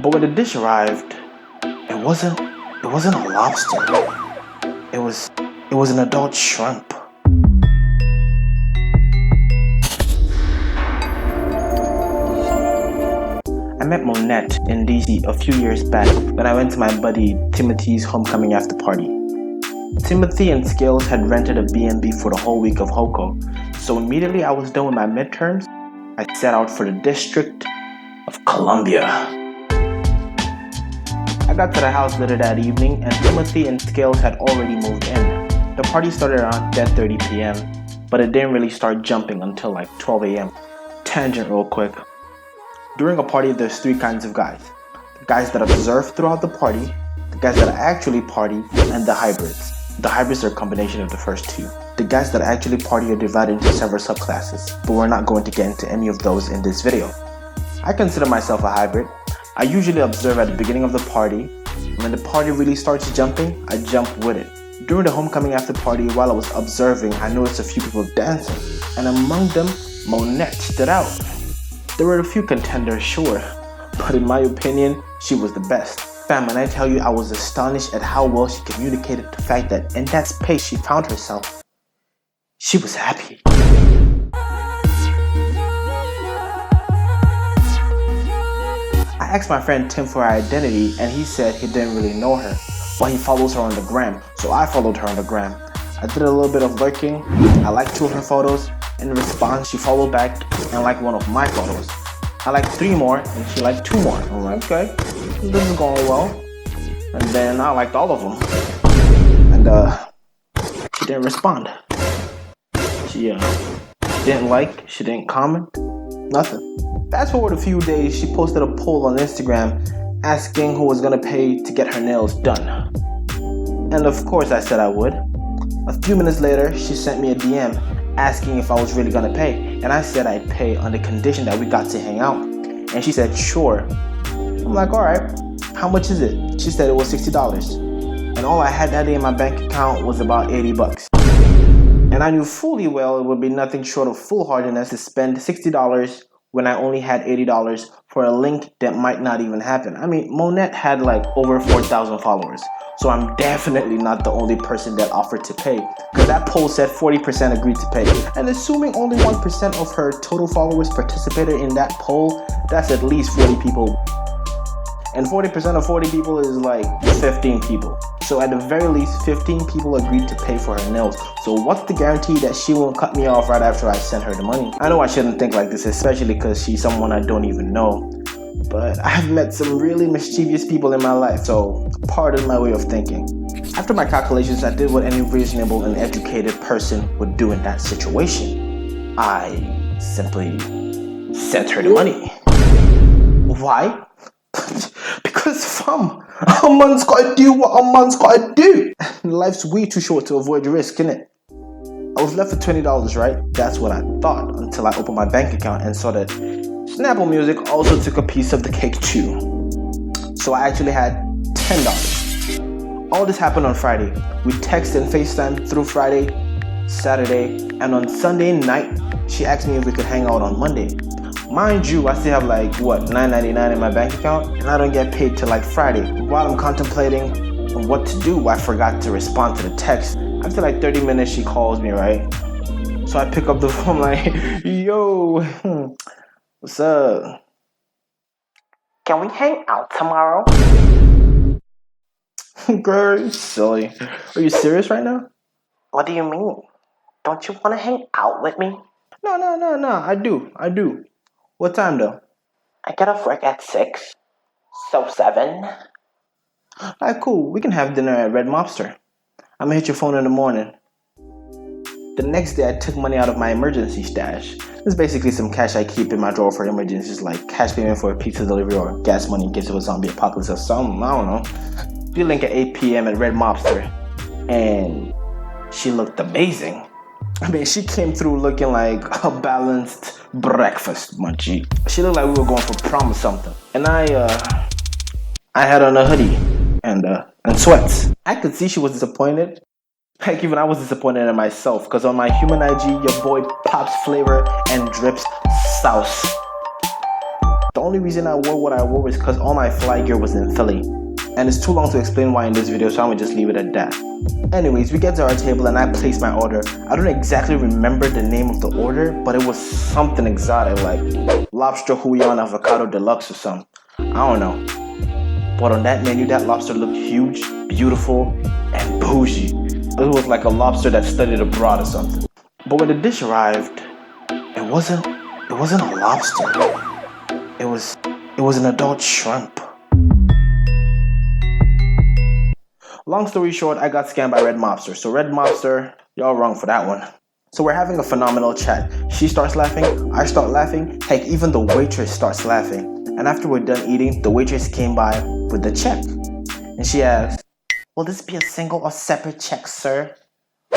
But when the dish arrived, it wasn't a lobster. It was an adult shrimp. I met Monette in DC a few years back when I went to my buddy Timothy's homecoming after party. Timothy and Scales had rented a B&B for the whole week of Hoco, so immediately I was done with my midterms, I set out for the District of Columbia. I got to the house later that evening and Timothy and Scales had already moved in. The party started around 10:30 p.m., but it didn't really start jumping until like 12 a.m. Tangent real quick. During a party, there's three kinds of guys. The guys that observe throughout the party, the guys that actually party, and the hybrids. The hybrids are a combination of the first two. The guys that actually party are divided into several subclasses, but we're not going to get into any of those in this video. I consider myself a hybrid. I usually observe at the beginning of the party. When the party really starts jumping, I jump with it. During the homecoming after party, while I was observing, I noticed a few people dancing, and among them, Monette stood out. There were a few contenders, sure, but in my opinion, she was the best. Fam, when I tell you I was astonished at how well she communicated the fact that in that space she found herself, she was happy. I asked my friend Tim for her identity and he said he didn't really know her, but he follows her on the gram, so I followed her on the gram. I did a little bit of lurking, I liked 2 of her photos. In response, she followed back and liked 1 of my photos. I liked 3 more and she liked 2 more. I'm like, okay, this is going well. And then I liked all of them. And she didn't respond. She didn't like, she didn't comment, nothing. Fast forward a few days, she posted a poll on Instagram asking who was gonna pay to get her nails done. And of course I said I would. A few minutes later, she sent me a DM asking if I was really gonna pay, and I said I'd pay on the condition that we got to hang out, and she said sure. I'm like, alright, how much is it? She said it was $60, and all I had that day in my bank account was about $80. And I knew fully well it would be nothing short of foolhardiness to spend $60 when I only had $80 for a link that might not even happen. I mean, Monette had like over 4,000 followers. So I'm definitely not the only person that offered to pay, because that poll said 40% agreed to pay. And assuming only 1% of her total followers participated in that poll, that's at least 40 people. And 40% of 40 people is like 15 people. So at the very least, 15 people agreed to pay for her nails. So what's the guarantee that she won't cut me off right after I send her the money? I know I shouldn't think like this, especially because she's someone I don't even know. But I've met some really mischievous people in my life, so pardon my way of thinking. After my calculations, I did what any reasonable and educated person would do in that situation. I simply sent her the money. Why? Because fam, a man's gotta do what a man's gotta do. Life's way too short to avoid risk, innit? I was left with $20, right? That's what I thought until I opened my bank account and saw that Snapple Music also took a piece of the cake too. So I actually had $10. All this happened on Friday. We texted and FaceTimed through Friday, Saturday, and on Sunday night, she asked me if we could hang out on Monday. Mind you, I still have like, $9.99 in my bank account, and I don't get paid till like Friday. While I'm contemplating what to do, I forgot to respond to the text. After like 30 minutes, she calls me, right? So I pick up the phone like, yo, what's up? Can we hang out tomorrow? Girl, you're silly. Are you serious right now? What do you mean? Don't you want to hang out with me? No. I do. What time though? I get off work at 6. So 7. Alright, cool. We can have dinner at Red Mobster. I'm gonna hit your phone in the morning. The next day, I took money out of my emergency stash. It's basically some cash I keep in my drawer for emergencies, like cash payment for a pizza delivery or gas money in case of a zombie apocalypse or something. I don't know. We link at 8 p.m. at Red Mobster, and she looked amazing. I mean, she came through looking like a balanced breakfast munchie. She looked like we were going for prom or something. And I had on a hoodie and sweats. I could see she was disappointed. Heck, even I was disappointed in myself, because on my human IG, your boy pops flavor and drips sauce. The only reason I wore what I wore was because all my fly gear was in Philly. And it's too long to explain why in this video, so I'm gonna just leave it at that. Anyways, we get to our table and I place my order. I don't exactly remember the name of the order, but it was something exotic like lobster Huion avocado deluxe or something. I don't know. But on that menu, that lobster looked huge, beautiful, and bougie. It was like a lobster that studied abroad or something. But when the dish arrived, it wasn't a lobster. It was an adult shrimp. Long story short, I got scammed by Red Mobster. So Red Mobster, y'all wrong for that one. So we're having a phenomenal chat. She starts laughing, I start laughing, heck, even the waitress starts laughing. And after we're done eating, the waitress came by with the check. And she asked, "Will this be a single or separate check, sir?"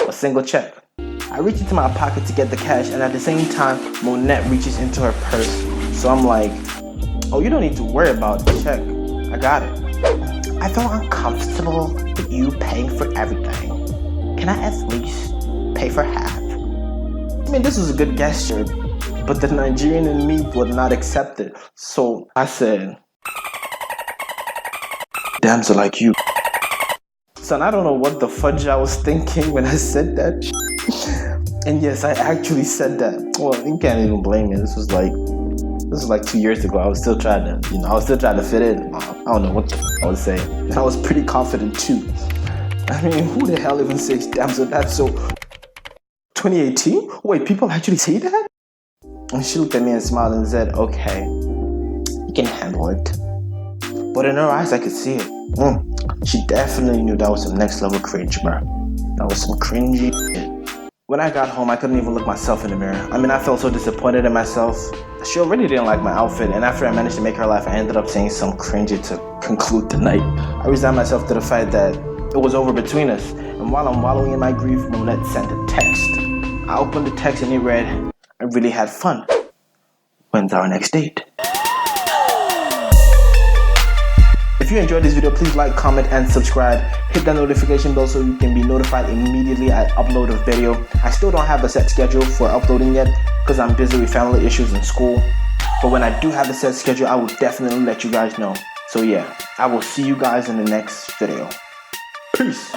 A single check. I reach into my pocket to get the cash, and at the same time, Monette reaches into her purse. So I'm like, "Oh, you don't need to worry about the check. I got it." I feel uncomfortable with you paying for everything. Can I at least pay for half? I mean, this was a good gesture, but the Nigerian in me would not accept it. So I said, "Damsel like you." Son, I don't know what the fudge I was thinking when I said that. And yes, I actually said that. Well, you can't even blame me. This was like 2 years ago. I was still trying to fit in. I don't know what I was saying. And I was pretty confident too. I mean, who the hell even says damsel? That's so 2018? Wait, people actually say that? And she looked at me and smiled and said, "Okay, you can handle it." But in her eyes, I could see it. She definitely knew that was some next level cringe, bro. That was some cringy shit. When I got home, I couldn't even look myself in the mirror. I mean, I felt so disappointed in myself. She already didn't like my outfit, and after I managed to make her laugh, I ended up saying some cringy to conclude the night. I resigned myself to the fact that it was over between us, and while I'm wallowing in my grief, Monette sent a text. I opened the text and it read, "I really had fun. When's our next date?" If you enjoyed this video, please like, comment, and subscribe. Hit that notification bell so you can be notified immediately I upload a video. I still don't have a set schedule for uploading yet because I'm busy with family issues in school. But when I do have a set schedule, I will definitely let you guys know. So yeah, I will see you guys in the next video. Peace.